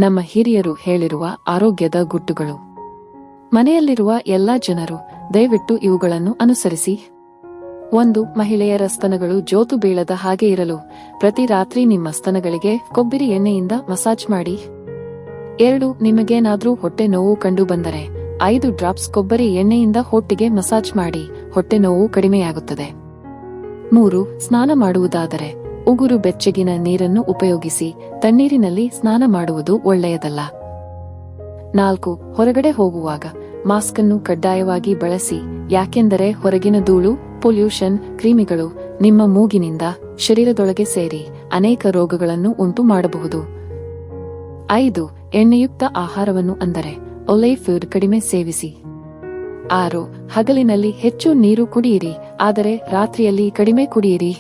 ನಮ್ಮ ಹಿರಿಯರು ಹೇಳಿರುವ ಆರೋಗ್ಯದ ಗುಟ್ಟುಗಳು. ಮನೆಯಲ್ಲಿರುವ ಎಲ್ಲಾ ಜನರು ದಯವಿಟ್ಟು ಇವುಗಳನ್ನು ಅನುಸರಿಸಿ. 1. ಮಹಿಳೆಯರ ಸ್ತನಗಳು ಜೋತು ಬೀಳದ ಹಾಗೆ ಇರಲು ಪ್ರತಿ ರಾತ್ರಿ ನಿಮ್ಮ ಸ್ತನಗಳಿಗೆ ಕೊಬ್ಬರಿ ಎಣ್ಣೆಯಿಂದ ಮಸಾಜ್ ಮಾಡಿ. 2. ನಿಮಗೇನಾದ್ರೂ ಹೊಟ್ಟೆ ನೋವು ಕಂಡು ಬಂದರೆ 5 ಡ್ರಾಪ್ಸ್ ಕೊಬ್ಬರಿ ಎಣ್ಣೆಯಿಂದ ಹೊಟ್ಟೆಗೆ ಮಸಾಜ್ ಮಾಡಿ, ಹೊಟ್ಟೆ ನೋವು ಕಡಿಮೆಯಾಗುತ್ತದೆ. 3. ಸ್ನಾನ ಮಾಡುವುದಾದರೆ ಉಗುರು ಬೆಚ್ಚಗಿನ ನೀರನ್ನು ಉಪಯೋಗಿಸಿ, ತಣ್ಣೀರಿನಲ್ಲಿ ಸ್ನಾನ ಮಾಡುವುದು ಒಳ್ಳೆಯದಲ್ಲ. 4. ಹೊರಗಡೆ ಹೋಗುವಾಗ ಮಾಸ್ಕ್ ಅನ್ನು ಕಡ್ಡಾಯವಾಗಿ ಬಳಸಿ, ಯಾಕೆಂದರೆ ಹೊರಗಿನ ಧೂಳು, ಪೊಲ್ಯೂಷನ್, ಕ್ರಿಮಿಗಳು ನಿಮ್ಮ ಮೂಗಿನಿಂದ ಶರೀರದೊಳಗೆ ಸೇರಿ ಅನೇಕ ರೋಗಗಳನ್ನು ಉಂಟು ಮಾಡಬಹುದು. 5. ಎಣ್ಣೆಯುಕ್ತ ಆಹಾರವನ್ನು ಅಂದರೆ ಒಲೈವ್ ಫುಡ್ ಕಡಿಮೆ ಸೇವಿಸಿ. 6. ಹಗಲಿನಲ್ಲಿ ಹೆಚ್ಚು ನೀರು ಕುಡಿಯಿರಿ, ಆದರೆ ರಾತ್ರಿಯಲ್ಲಿ ಕಡಿಮೆ ಕುಡಿಯಿರಿ.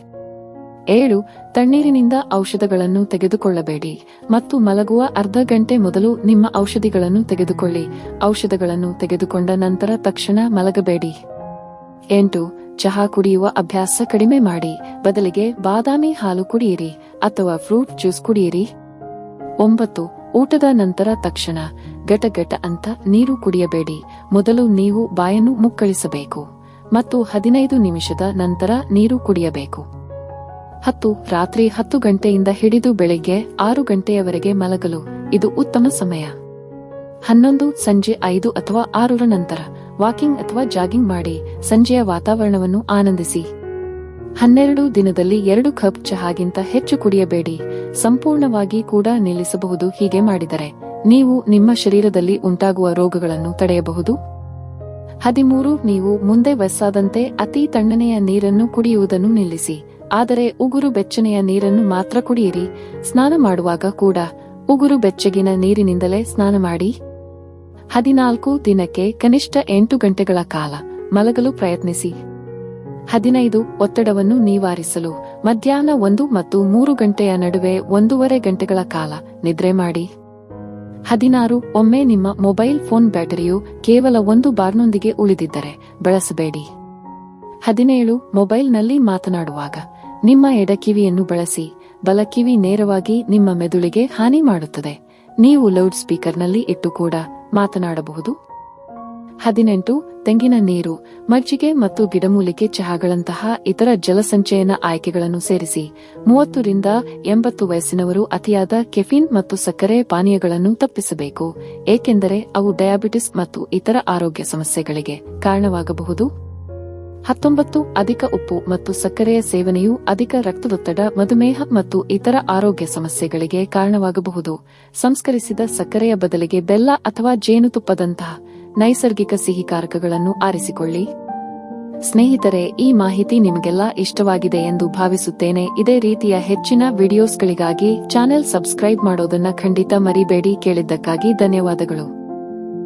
7. ತಣ್ಣೀರಿನಿಂದ ಔಷಧಗಳನ್ನು ತೆಗೆದುಕೊಳ್ಳಬೇಡಿ ಮತ್ತು ಮಲಗುವ ಅರ್ಧ ಗಂಟೆ ಮೊದಲು ನಿಮ್ಮ ಔಷಧಿಗಳನ್ನು ತೆಗೆದುಕೊಳ್ಳಿ. ಔಷಧಗಳನ್ನು ತೆಗೆದುಕೊಂಡ ನಂತರ ತಕ್ಷಣ ಮಲಗಬೇಡಿ. 8. ಚಹಾ ಕುಡಿಯುವ ಅಭ್ಯಾಸ ಕಡಿಮೆ ಮಾಡಿ, ಬದಲಿಗೆ ಬಾದಾಮಿ ಹಾಲು ಕುಡಿಯಿರಿ ಅಥವಾ ಫ್ರೂಟ್ ಜ್ಯೂಸ್ ಕುಡಿಯಿರಿ. 9. ಊಟದ ನಂತರ ತಕ್ಷಣ ಗಟಗಟ ಅಂತ ನೀರು ಕುಡಿಯಬೇಡಿ, ಮೊದಲು ನೀವು ಬಾಯನ್ನು ಮುಕ್ಕಳಿಸಬೇಕು ಮತ್ತು 15 ನಿಮಿಷದ ನಂತರ ನೀರು ಕುಡಿಯಬೇಕು. 10. ರಾತ್ರಿ 10 ಗಂಟೆಯಿಂದ ಹಿಡಿದು ಬೆಳಿಗ್ಗೆ 6 ಗಂಟೆಯವರೆಗೆ ಮಲಗಲು ಇದು ಉತ್ತಮ ಸಮಯ. 11. ಸಂಜೆ 5 ಅಥವಾ 6ರ ನಂತರ ವಾಕಿಂಗ್ ಅಥವಾ ಜಾಗಿಂಗ್ ಮಾಡಿ, ಸಂಜೆಯ ವಾತಾವರಣವನ್ನು ಆನಂದಿಸಿ. 12. ದಿನದಲ್ಲಿ 2 ಕಪ್ ಚಹಾಗಿಂತ ಹೆಚ್ಚು ಕುಡಿಯಬೇಡಿ, ಸಂಪೂರ್ಣವಾಗಿ ಕೂಡ ನಿಲ್ಲಿಸಬಹುದು. ಹೀಗೆ ಮಾಡಿದರೆ ನೀವು ನಿಮ್ಮ ಶರೀರದಲ್ಲಿ ಉಂಟಾಗುವ ರೋಗಗಳನ್ನು ತಡೆಯಬಹುದು. 13. ನೀವು ಮುಂದೆ ವಯಸ್ಸಾದಂತೆ ಅತಿ ತಣ್ಣನೆಯ ನೀರನ್ನು ಕುಡಿಯುವುದನ್ನು ನಿಲ್ಲಿಸಿ, ಆದರೆ ಉಗುರು ಬೆಚ್ಚನೆಯ ನೀರನ್ನು ಮಾತ್ರ ಕುಡಿಯಿರಿ. ಸ್ನಾನ ಮಾಡುವಾಗ ಕೂಡ ಉಗುರು ಬೆಚ್ಚಗಿನ ನೀರಿನಿಂದಲೇ ಸ್ನಾನ ಮಾಡಿ. 14. ದಿನಕ್ಕೆ ಕನಿಷ್ಠ 8 ಗಂಟೆಗಳ ಕಾಲ ಮಲಗಲು ಪ್ರಯತ್ನಿಸಿ. 15. ಒತ್ತಡವನ್ನು ನಿವಾರಿಸಲು ಮಧ್ಯಾಹ್ನ 1 ಮತ್ತು 3 ಗಂಟೆಯ ನಡುವೆ 1.5 ಗಂಟೆಗಳ ಕಾಲ ನಿದ್ರೆ ಮಾಡಿ. 16. ಒಮ್ಮೆ ನಿಮ್ಮ ಮೊಬೈಲ್ ಫೋನ್ ಬ್ಯಾಟರಿಯು ಕೇವಲ 1 ಬಾರ್ನೊಂದಿಗೆ ಉಳಿದಿದ್ದರೆ ಬಳಸಬೇಡಿ. 17. ಮೊಬೈಲ್ನಲ್ಲಿ ಮಾತನಾಡುವಾಗ ನಿಮ್ಮ ಎಡಕಿವಿಯನ್ನು ಬಳಸಿ, ಬಲಕಿವಿ ನೇರವಾಗಿ ನಿಮ್ಮ ಮೆದುಳಿಗೆ ಹಾನಿ ಮಾಡುತ್ತದೆ. ನೀವು ಲೌಡ್ ಸ್ಪೀಕರ್ನಲ್ಲಿ ಇಟ್ಟು ಕೂಡ ಮಾತನಾಡಬಹುದು. 18. ತೆಂಗಿನ ನೀರು, ಮಜ್ಜಿಗೆ ಮತ್ತು ಗಿಡಮೂಲಿಕೆ ಚಹಾಗಳಂತಹ ಇತರ ಜಲಸಂಚಯನ ಆಯ್ಕೆಗಳನ್ನು ಸೇರಿಸಿ. 30 ರಿಂದ 80 ವಯಸ್ಸಿನವರು ಅತಿಯಾದ ಕೆಫಿನ್ ಮತ್ತು ಸಕ್ಕರೆ ಪಾನೀಯಗಳನ್ನು ತಪ್ಪಿಸಬೇಕು, ಏಕೆಂದರೆ ಅವು ಡಯಾಬಿಟಿಸ್ ಮತ್ತು ಇತರ ಆರೋಗ್ಯ ಸಮಸ್ಯೆಗಳಿಗೆ ಕಾರಣವಾಗಬಹುದು. 19. ಅಧಿಕ ಉಪ್ಪು ಮತ್ತು ಸಕ್ಕರೆಯ ಸೇವನೆಯು ಅಧಿಕ ರಕ್ತದೊತ್ತಡ, ಮಧುಮೇಹ ಮತ್ತು ಇತರ ಆರೋಗ್ಯ ಸಮಸ್ಯೆಗಳಿಗೆ ಕಾರಣವಾಗಬಹುದು. ಸಂಸ್ಕರಿಸಿದ ಸಕ್ಕರೆಯ ಬದಲಿಗೆ ಬೆಲ್ಲ ಅಥವಾ ಜೇನುತುಪ್ಪದಂತಹ ನೈಸರ್ಗಿಕ ಸಿಹಿಕಾರಕಗಳನ್ನು ಆರಿಸಿಕೊಳ್ಳಿ. ಸ್ನೇಹಿತರೆ, ಈ ಮಾಹಿತಿ ನಿಮಗೆಲ್ಲ ಇಷ್ಟವಾಗಿದೆ ಎಂದು ಭಾವಿಸುತ್ತೇನೆ. ಇದೇ ರೀತಿಯ ಹೆಚ್ಚಿನ ವಿಡಿಯೋಸ್ಗಳಿಗಾಗಿ ಚಾನೆಲ್ ಸಬ್ಸ್ಕ್ರೈಬ್ ಮಾಡೋದನ್ನ ಖಂಡಿತ ಮರಿಬೇಡಿ. ಕೇಳಿದ್ದಕ್ಕಾಗಿ ಧನ್ಯವಾದಗಳು.